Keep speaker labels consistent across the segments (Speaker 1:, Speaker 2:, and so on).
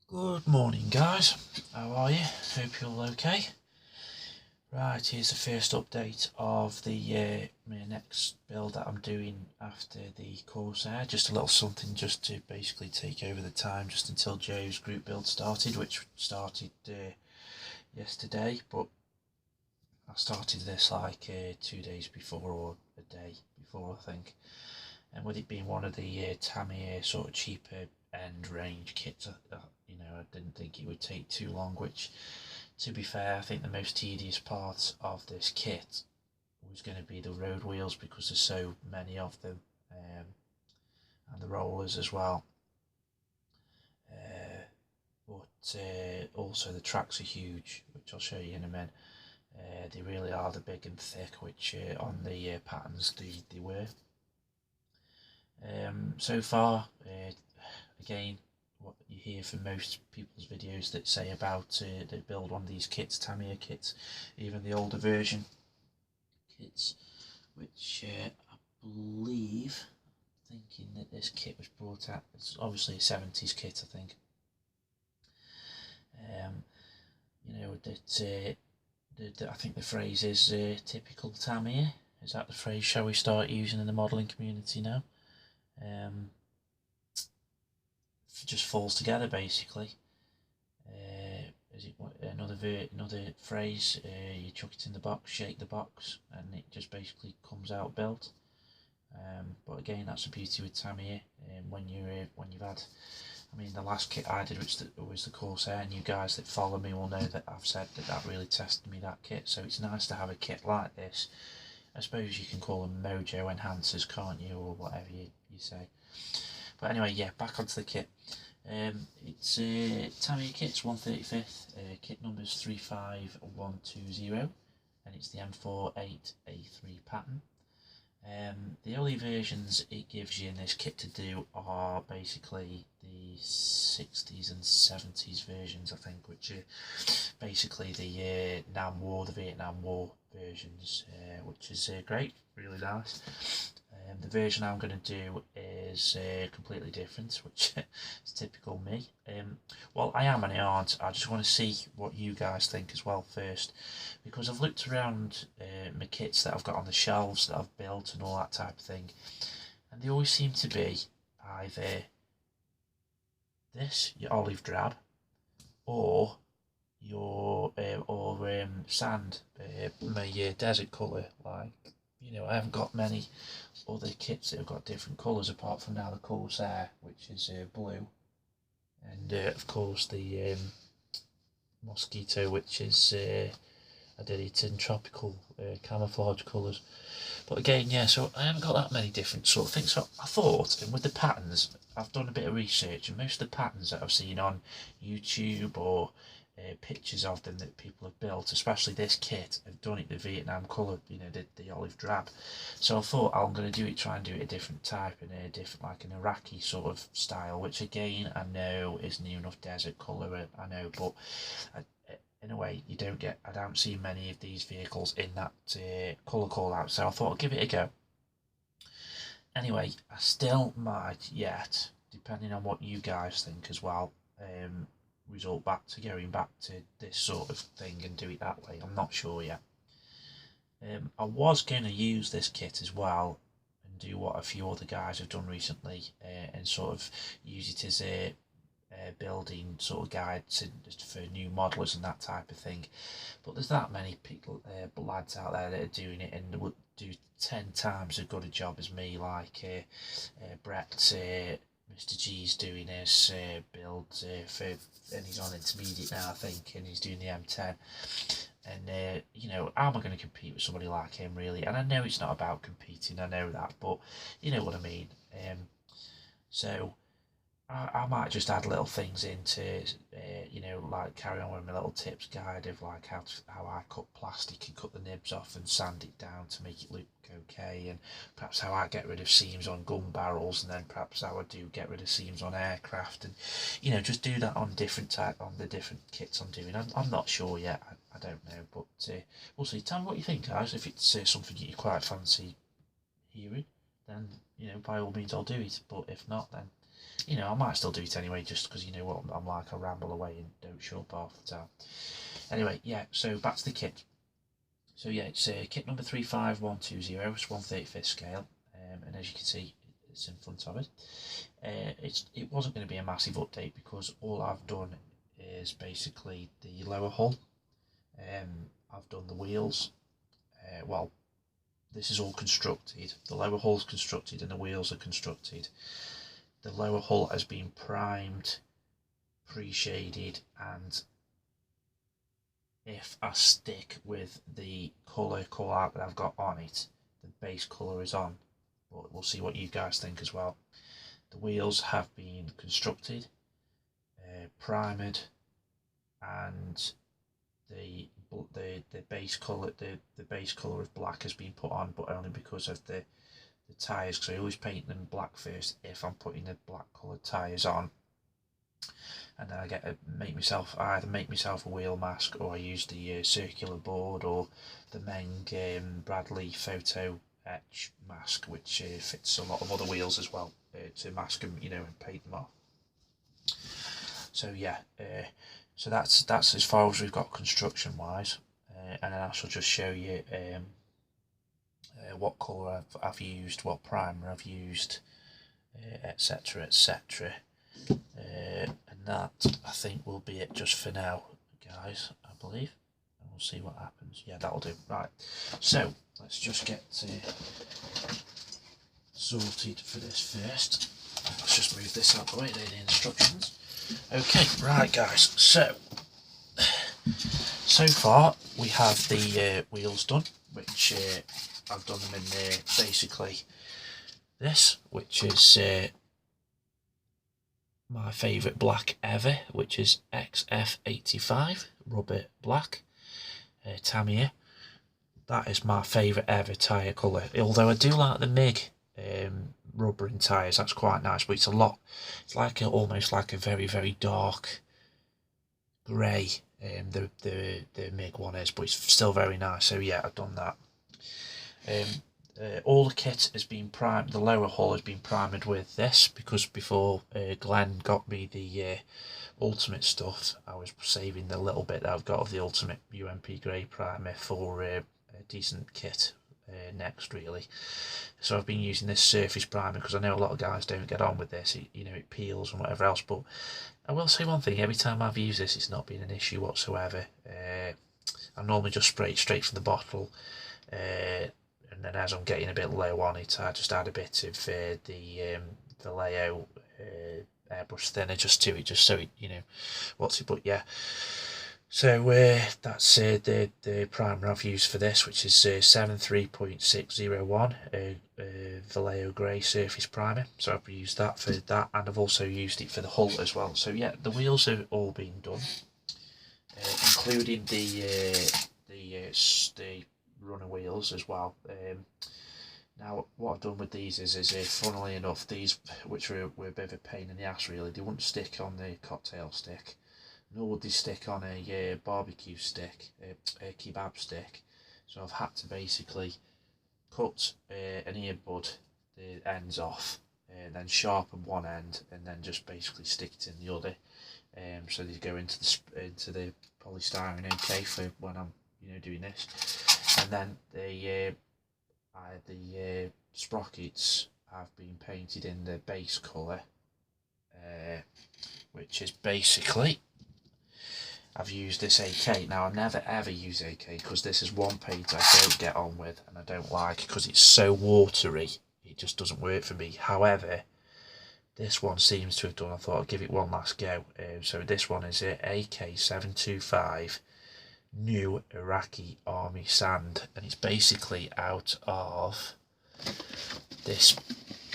Speaker 1: Good morning, guys. How are you? Hope you're all okay. Right, here's the first update of the my next build that I'm doing after the Corsair. Just a little something just to basically take over the time just until Joe's group build started, which started yesterday. But I started this like 2 days before, or a day before, I think. And with it being one of the Tamiya sort of cheaper end range kits, I didn't think it would take too long, which, to be fair, I think the most tedious part of this kit was going to be the road wheels, because there's so many of them, and the rollers as well. But also the tracks are huge, which I'll show you in a minute. They really are the big and thick, which on the Pattons they were. So far, again, what you hear from most people's videos that say about they build one of these kits, Tamiya kits, even the older version kits, which I believe, thinking that this kit was brought out, it's obviously a 70s kit, I think. I think the phrase is typical Tamiya. Is that the phrase shall we start using in the modelling community now? It just falls together basically. Is it another phrase? You chuck it in the box, shake the box, and it just basically comes out built. But again, that's the beauty with Tamiya. When you've had, I mean, the last kit I did, which was the Corsair, and you guys that follow me will know that I've said that really tested me, that kit. So it's nice to have a kit like this. I suppose you can call them mojo enhancers, can't you, or whatever you say. But anyway, yeah, back onto the kit. It's Tamiya kit's 135th, kit number's 35120, and it's the M48A3 pattern. The only versions it gives you in this kit to do are basically the 60s and 70s versions, I think, which are basically the the Vietnam War versions, which is great, really nice. The version I'm going to do is completely different, which is typical me. Well, I am and I aren't. I just want to see what you guys think as well first, because I've looked around my kits that I've got on the shelves that I've built and all that type of thing, and they always seem to be either this, your olive drab, or your sand, my desert colour. Like, I haven't got many other kits that have got different colours apart from now the Corsair, which is blue, and of course the Mosquito, which is I did it in tropical camouflage colours. But again, yeah, so I haven't got that many different sort of things. So I thought, and with the patterns, I've done a bit of research, and most of the patterns that I've seen on YouTube or pictures of them that people have built, especially this kit, have done it the Vietnam colour, the olive drab. So I thought I'm going to try and do it a different type, in a different, like an Iraqi sort of style, which again I know is near enough desert colour, I know, but in a way I don't see many of these vehicles in that colour call out, so I thought I'd give it a go. Anyway, I still might yet, depending on what you guys think as well, result back to going back to this sort of thing and do it that way. I'm not sure yet. I was going to use this kit as well and do what a few other guys have done recently, and sort of use it as a building sort of guide for new modelers and that type of thing. But there's that many people, lads out there that are doing it and would do 10 times as good a job as me, like Brett, Mr. G's doing his build and he's on intermediate now, I think, and he's doing the M10. And how am I going to compete with somebody like him, really? And I know it's not about competing, I know that, but you know what I mean. So I might just add little things into, like carry on with my little tips guide of like how I cut plastic and cut the nibs off and sand it down to make it look okay, and perhaps how I get rid of seams on gun barrels, and then perhaps how I do get rid of seams on aircraft, and just do that on the different kits I'm doing. I'm not sure yet. I don't know, but we'll see. Tell me what you think, guys. If it's something you quite fancy hearing, then by all means I'll do it. But if not, then you know, I might still do it anyway, just because, you know what, I'm like, I ramble away and don't show up half the time. Anyway, yeah, so back to the kit. So yeah, it's kit number 35120, it's 1/35th scale, and as you can see, it's in front of it. It wasn't going to be a massive update because all I've done is basically the lower hull. I've done the wheels. Well, this is all constructed. The lower hull's constructed and the wheels are constructed. The lower hull has been primed, pre-shaded, and if I stick with the colour art that I've got on it, the base colour is on. But we'll see what you guys think as well. The wheels have been constructed, primed, and the base colour of black has been put on, but only because of the tyres, because I always paint them black first if I'm putting the black coloured tyres on, and then I get to either make myself a wheel mask, or I use the circular board or the Meng Bradley photo etch mask, which fits a lot of other wheels as well, to mask them, you know, and paint them off. So yeah, so that's as far as we've got construction wise, and then I shall just show you what colour I've used, what primer I've used, etc, etc, and that I think will be it just for now, guys, I believe, and we'll see what happens. Yeah, that'll do. Right, so let's just get sorted for this first. Let's just move this out of the way, the instructions. Okay, right guys, so far we have the wheels done, which I've done them in basically this, which is my favourite black ever, which is XF85 rubber black, Tamiya. That is my favourite ever tyre colour, although I do like the MIG rubber in tyres, that's quite nice, but it's like almost like a very, very dark grey, the MIG one is, but it's still very nice. So yeah, I've done that. All the kit has been primed, the lower hull has been primed with this, because before Glenn got me the ultimate stuff, I was saving the little bit that I've got of the ultimate UMP grey primer for a decent kit next, really. So I've been using this surface primer because I know a lot of guys don't get on with this, you know, it peels and whatever else, but I will say one thing, every time I've used this, it's not been an issue whatsoever. I normally just spray it straight from the bottle, and then as I'm getting a bit low on it, I just add a bit of the Vallejo airbrush thinner just to it, just so it, you know, but yeah. So that's the primer I've used for this, which is 73.601 Vallejo Grey surface primer. So I've used that for that, and I've also used it for the hull as well. So yeah, the wheels have all been done, including the runner wheels as well. Now what I've done with these is funnily enough, these, which were a bit of a pain in the ass really, they wouldn't stick on the cocktail stick, nor would they stick on a barbecue stick, a kebab stick. So I've had to basically cut an earbud, the ends off, and then sharpen one end, and then just basically stick it in the other. So they go into the polystyrene okay for when I'm, you know, doing this. And then the sprockets have been painted in the base colour, which is basically, I've used this AK. Now I never ever use AK because this is one paint I don't get on with and I don't like, because it's so watery, it just doesn't work for me. However, this one seems to have done. I thought I'd give it one last go. So this one is AK725 New Iraqi Army Sand, and it's basically out of this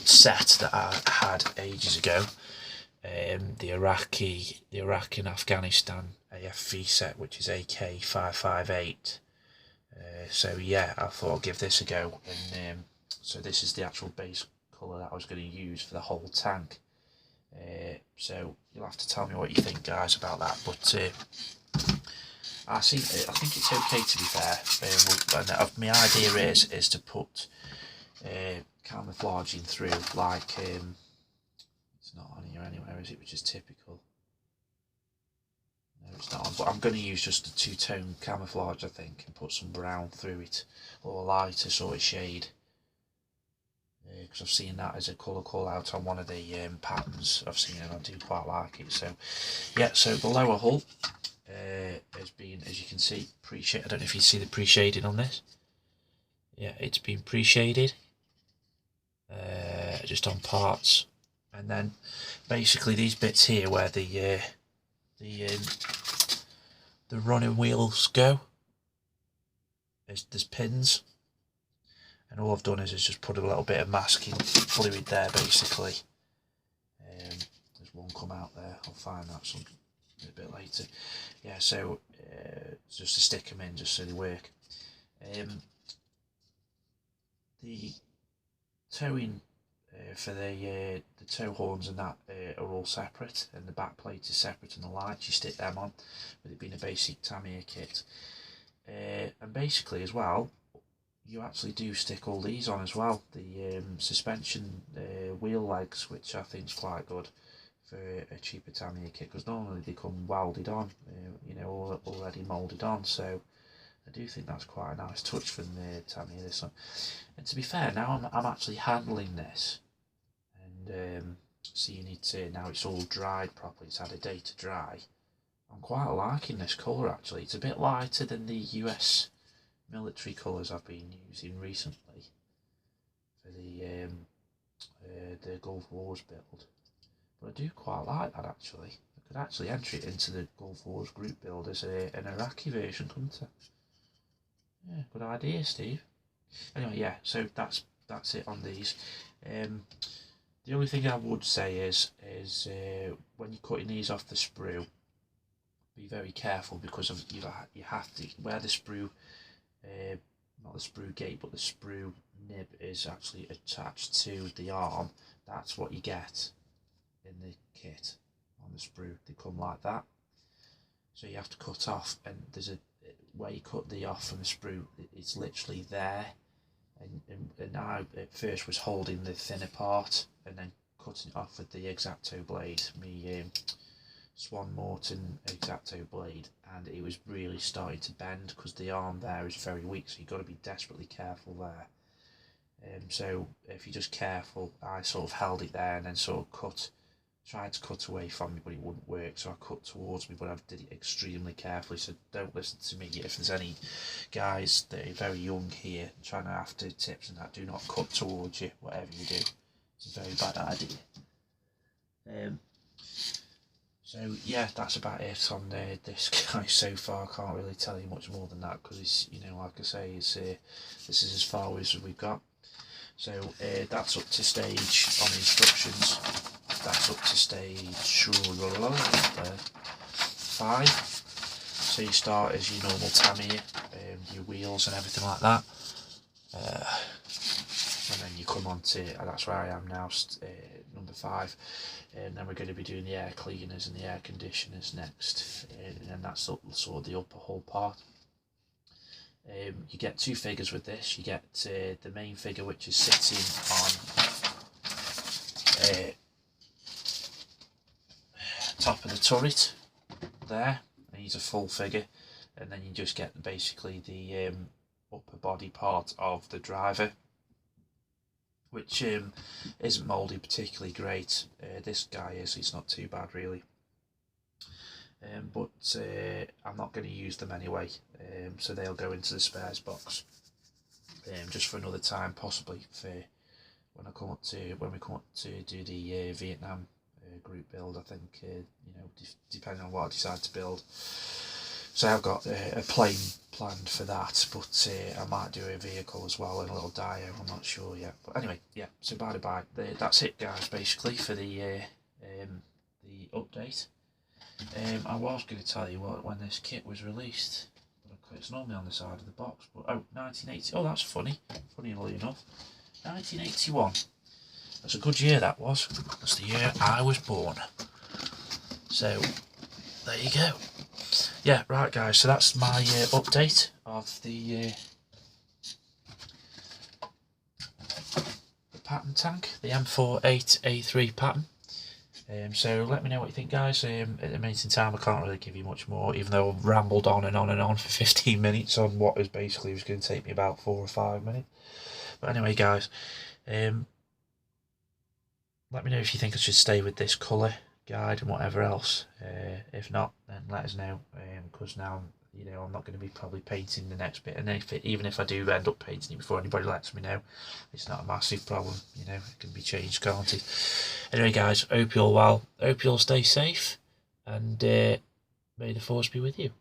Speaker 1: set that I had ages ago, the Iraq and Afghanistan AFV set, which is AK558. So yeah, I thought I'd give this a go, and so this is the actual base colour that I was going to use for the whole tank. So you'll have to tell me what you think, guys, about that, but I think it's okay, to be fair. My idea is to put camouflaging through, like it's not on here. or is it, which is typical? No, it's not on, but I'm going to use just a two-tone camouflage, I think, and put some brown through it, or a lighter sort of shade. Because I've seen that as a colour call out on one of the patterns I've seen, and I do quite like it. So yeah, so the lower hull has been, as you can see, pre-shaded. I don't know if you see the pre-shading on this. Yeah, it's been pre-shaded just on parts, and then basically these bits here where the running wheels go, there's pins. And all I've done is just put a little bit of masking fluid there, basically. There's one come out there. I'll find that a bit later. Yeah, so just to stick them in, just so they work. The towing for the tow horns and that are all separate, and the back plate is separate, and the lights you stick them on, with it being a basic Tamiya kit. And basically, as well, you actually do stick all these on as well, the suspension wheel legs, which I think is quite good for a cheaper Tamiya kit, because normally they come welded on, you know, already moulded on. So I do think that's quite a nice touch from the Tamiya, this one. And to be fair, now I'm actually handling this, and seeing it now it's all dried properly, it's had a day to dry. I'm quite liking this colour actually. It's a bit lighter than the US military colours I've been using recently for the Gulf Wars build, but I do quite like that actually. I could actually enter it into the Gulf Wars group build as an Iraqi version, couldn't I? Yeah, good idea, Steve. Anyway, yeah, so that's it on these. The only thing I would say is when you're cutting these off the sprue, be very careful, because of you have to, where the sprue not the sprue gate, but the sprue nib is actually attached to the arm. That's what you get in the kit on the sprue. They come like that, so you have to cut off, and there's a where you cut the off from the sprue, it's literally there, and I at first was holding the thinner part and then cutting it off with the X-Acto blade, me Swan Morton X-Acto blade, and it was really starting to bend because the arm there is very weak, so you've got to be desperately careful there. So if you're just careful, I sort of held it there and then sort of tried to cut away from me, but it wouldn't work, so I cut towards me, but I did it extremely carefully. So don't listen to me if there's any guys that are very young here trying to after tips and that. Do not cut towards you, whatever you do. It's a very bad idea. So yeah, that's about it on this guy so far. I can't really tell you much more than that, because it's, you know, like I say, it's this is as far as we've got. So that's up to stage on the instructions. That's up to stage 5. So you start as your normal Tamiya, your wheels and everything like that, and then you come on to, that's where I am now, number 5. And then we're going to be doing the air cleaners and the air conditioners next, and then that's sort of the upper hull part. You get 2 figures with this. You get the main figure, which is sitting on top of the turret there, and he's a full figure, and then you just get basically the upper body part of the driver, which isn't moulded particularly great. This guy is, it's not too bad really, but I'm not going to use them anyway, so they'll go into the spares box just for another time, possibly for when we come up to do the Vietnam group build. I think you know, depending on what I decide to build. So I've got a plane planned for that, but I might do a vehicle as well and a little dio, I'm not sure yet. But anyway, yeah, so bye. That's it guys, basically, for the update. I was going to tell you when this kit was released, but it's normally on the side of the box, but 1980, oh that's funny, funnily enough, 1981. That's a good year that was. That's the year I was born. So, there you go. Yeah, right guys, so that's my update of the Patton tank, the M48A3 Patton. So let me know what you think, guys. At the minute in time, I can't really give you much more, even though I've rambled on and on and on for 15 minutes on what is basically was going to take me about 4 or 5 minutes. But anyway, guys, let me know if you think I should stay with this colour guide and whatever else. If not, then let us know, because now I'm not going to be probably painting the next bit, and even if I do end up painting it before anybody lets me know, it's not a massive problem. It can be changed, can't it? Anyway, guys, hope you're well, hope you'll stay safe, and may the force be with you.